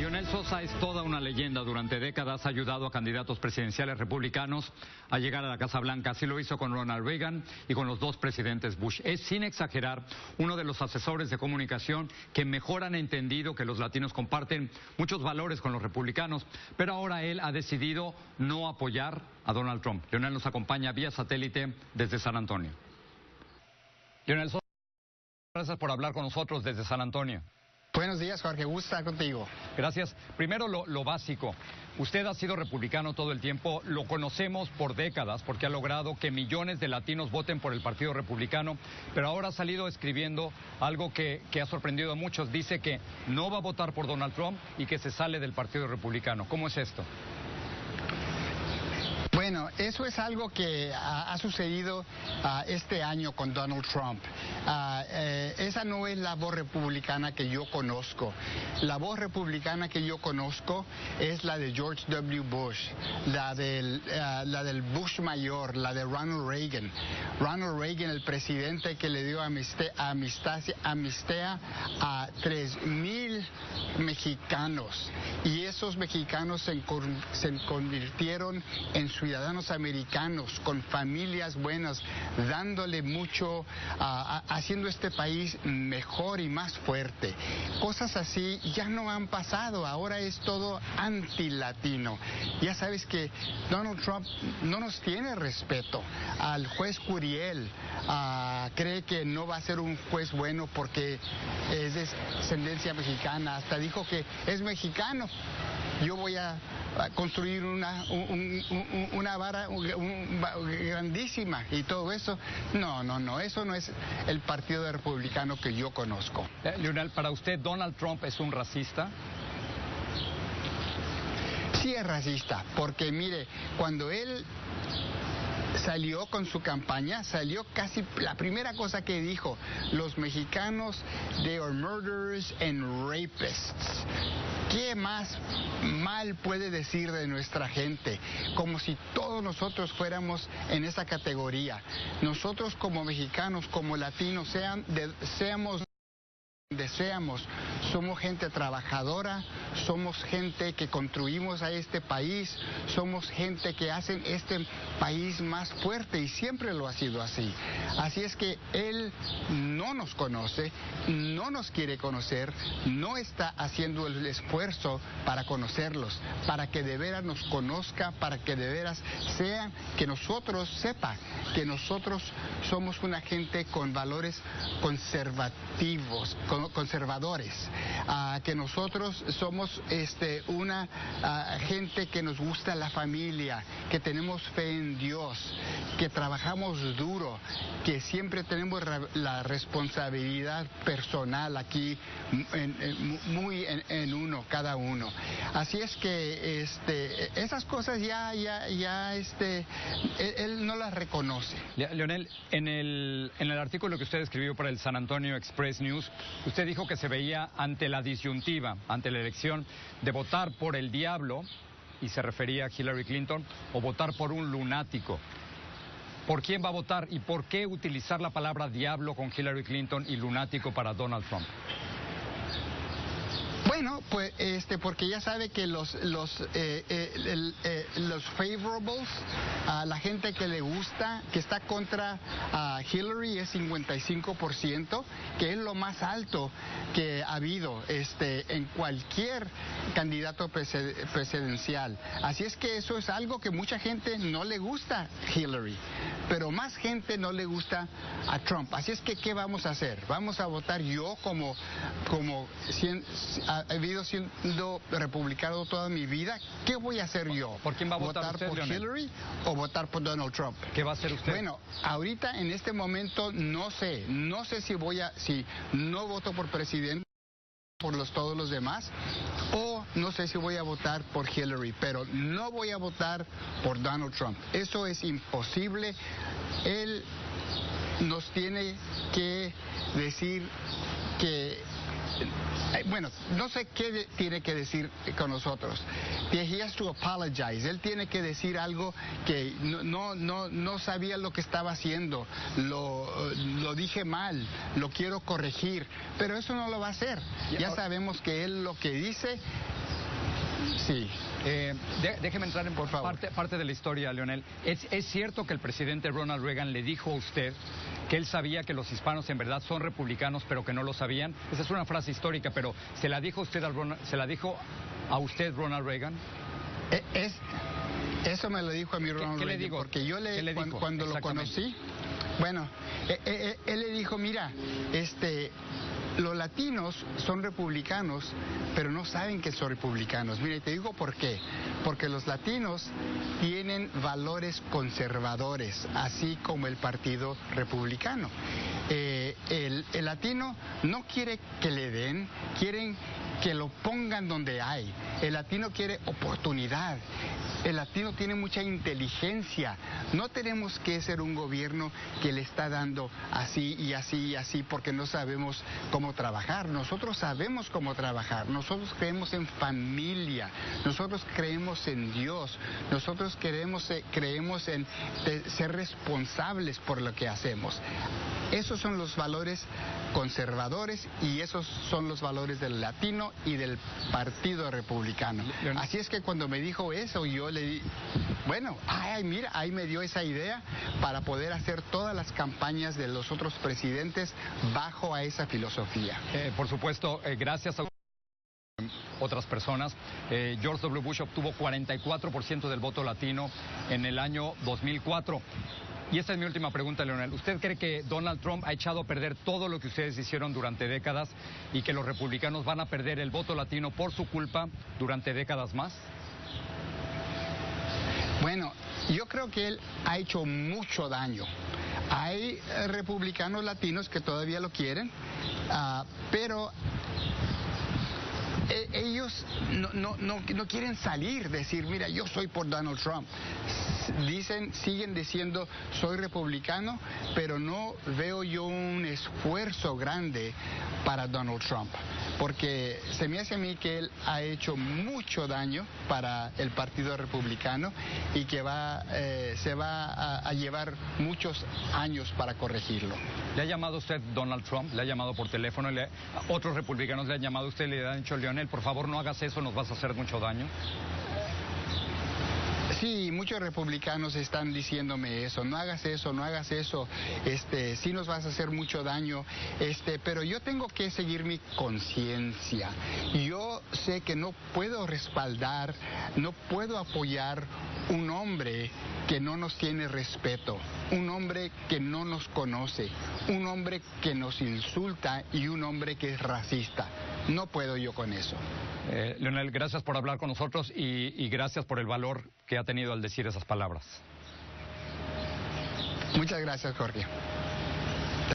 Lionel Sosa es toda una leyenda. Durante décadas ha ayudado a candidatos presidenciales republicanos a llegar a la Casa Blanca. Así lo hizo con Ronald Reagan y con los dos presidentes Bush. Es, sin exagerar, uno de los asesores de comunicación que mejor han entendido que los latinos comparten muchos valores con los republicanos. Pero ahora él ha decidido no apoyar a Donald Trump. Lionel nos acompaña vía satélite desde San Antonio. Lionel Sosa, gracias por hablar con nosotros desde San Antonio. Buenos días, Jorge. Gusto estar contigo. Gracias. Primero, lo básico. Usted ha sido republicano todo el tiempo. Lo conocemos por décadas porque ha logrado que millones de latinos voten por el Partido Republicano. Pero ahora ha salido escribiendo algo que ha sorprendido a muchos. Dice que no va a votar por Donald Trump y que se sale del Partido Republicano. ¿Cómo es esto? Bueno, eso es algo que ha sucedido este año con Donald Trump. Esa no es la voz republicana que yo conozco. La voz republicana que yo conozco es la de George W. Bush, la del Bush mayor, la de Ronald Reagan. Ronald Reagan, el presidente que le dio amnistía a 3,000 mexicanos. Y esos mexicanos se convirtieron en ciudadanos americanos con familias buenas, dándole mucho, haciendo este país mejor y más fuerte. Cosas así ya no han pasado, ahora es todo antilatino. Ya sabes que Donald Trump no nos tiene respeto. Al juez Curiel cree que no va a ser un juez bueno porque es de ascendencia mexicana, hasta dijo que es mexicano. Yo voy a construir una vara grandísima y todo eso. No, eso no es el partido republicano que yo conozco. Lionel, ¿para usted Donald Trump es un racista? Sí es racista, porque mire, cuando él salió con su campaña, salió casi la primera cosa que dijo: los mexicanos, they are murderers and rapists. ¿Qué más mal puede decir de nuestra gente? Como si todos nosotros fuéramos en esa categoría. Nosotros como mexicanos, como latinos, somos gente trabajadora, somos gente que construimos a este país, somos gente que hacen este país más fuerte y siempre lo ha sido así. Así es que él no nos conoce, no nos quiere conocer, no está haciendo el esfuerzo para conocerlos, para que de veras nos conozca, para que de veras sepa que nosotros somos una gente con valores conservadores, que nosotros somos una gente que nos gusta la familia, que tenemos fe en Dios, que trabajamos duro, que siempre tenemos la responsabilidad personal aquí muy en uno, cada uno. Así es que esas cosas él no las reconoce. Lionel, en el artículo que usted escribió para el San Antonio Express News, usted dijo que se veía ante la disyuntiva, ante la elección de votar por el diablo, y se refería a Hillary Clinton, o votar por un lunático. ¿Por quién va a votar y por qué utilizar la palabra diablo con Hillary Clinton y lunático para Donald Trump? Bueno, pues porque ya sabe que los favorables, la gente que le gusta, que está contra Hillary, es 55%, que es lo más alto que ha habido en cualquier candidato presidencial. Así es que eso es algo que mucha gente no le gusta a Hillary, pero más gente no le gusta a Trump. Así es que, ¿qué vamos a hacer? Vamos a votar yo como he vivido siendo republicano toda mi vida. ¿Qué voy a hacer yo? ¿Por quién va a votar usted, por Lionel? Hillary o votar por Donald Trump? ¿Qué va a hacer usted? Bueno, ahorita en este momento no sé si no voto por presidente por todos los demás, o no sé si voy a votar por Hillary, pero no voy a votar por Donald Trump. Eso es imposible. Él nos tiene que decir que, bueno, no sé qué tiene que decir con nosotros. He has to apologize. Él tiene que decir algo que no sabía lo que estaba haciendo. Lo dije mal, lo quiero corregir. Pero eso no lo va a hacer. Ya sabemos que él lo que dice Sí. Déjeme entrar en Por favor. parte de la historia, Leonel. ¿Es cierto que el presidente Ronald Reagan le dijo a usted que él sabía que los hispanos en verdad son republicanos, pero que no lo sabían? Esa es una frase histórica, pero ¿se la dijo a usted Ronald Reagan? Eso me lo dijo a mí Ronald Reagan, le digo? porque yo cuando lo conocí, bueno, él le dijo, mira, los latinos son republicanos, pero no saben que son republicanos. Mira, y te digo por qué. Porque los latinos tienen valores conservadores, así como el Partido Republicano. El latino no quiere que le den, quieren que lo pongan donde hay. El latino quiere oportunidad. El latino tiene mucha inteligencia. No tenemos que ser un gobierno que le está dando así y así y así porque no sabemos cómo trabajar. Nosotros sabemos cómo trabajar. Nosotros creemos en familia. Nosotros creemos en Dios. Nosotros creemos en ser responsables por lo que hacemos. Esos son los valores conservadores y esos son los valores del latino y del Partido Republicano. Así es que cuando me dijo eso, yo le di, bueno, mira, ahí me dio esa idea para poder hacer todas las campañas de los otros presidentes bajo a esa filosofía. Por supuesto, gracias a otras personas. George W. Bush obtuvo 44% del voto latino en el año 2004. Y esta es mi última pregunta, Leonel. ¿Usted cree que Donald Trump ha echado a perder todo lo que ustedes hicieron durante décadas y que los republicanos van a perder el voto latino por su culpa durante décadas más? Bueno, yo creo que él ha hecho mucho daño. Hay republicanos latinos que todavía lo quieren, pero ellos no quieren salir, decir, mira, yo soy por Donald Trump. Siguen diciendo, soy republicano, pero no veo yo un esfuerzo grande para Donald Trump, porque se me hace a mí que él ha hecho mucho daño para el Partido Republicano y que se va a llevar muchos años para corregirlo. ¿Le ha llamado usted Donald Trump? ¿Le ha llamado por teléfono? ¿Otros republicanos le han llamado a usted y le han dicho, Leonel, por favor no hagas eso, nos vas a hacer mucho daño? Sí, muchos republicanos están diciéndome eso, no hagas eso, sí nos vas a hacer mucho daño, pero yo tengo que seguir mi conciencia. Yo sé que no puedo respaldar, no puedo apoyar un hombre que no nos tiene respeto, un hombre que no nos conoce, un hombre que nos insulta y un hombre que es racista. No puedo yo con eso. Leonel, gracias por hablar con nosotros y gracias por el valor que ha tenido al decir esas palabras. Muchas gracias, Jorge.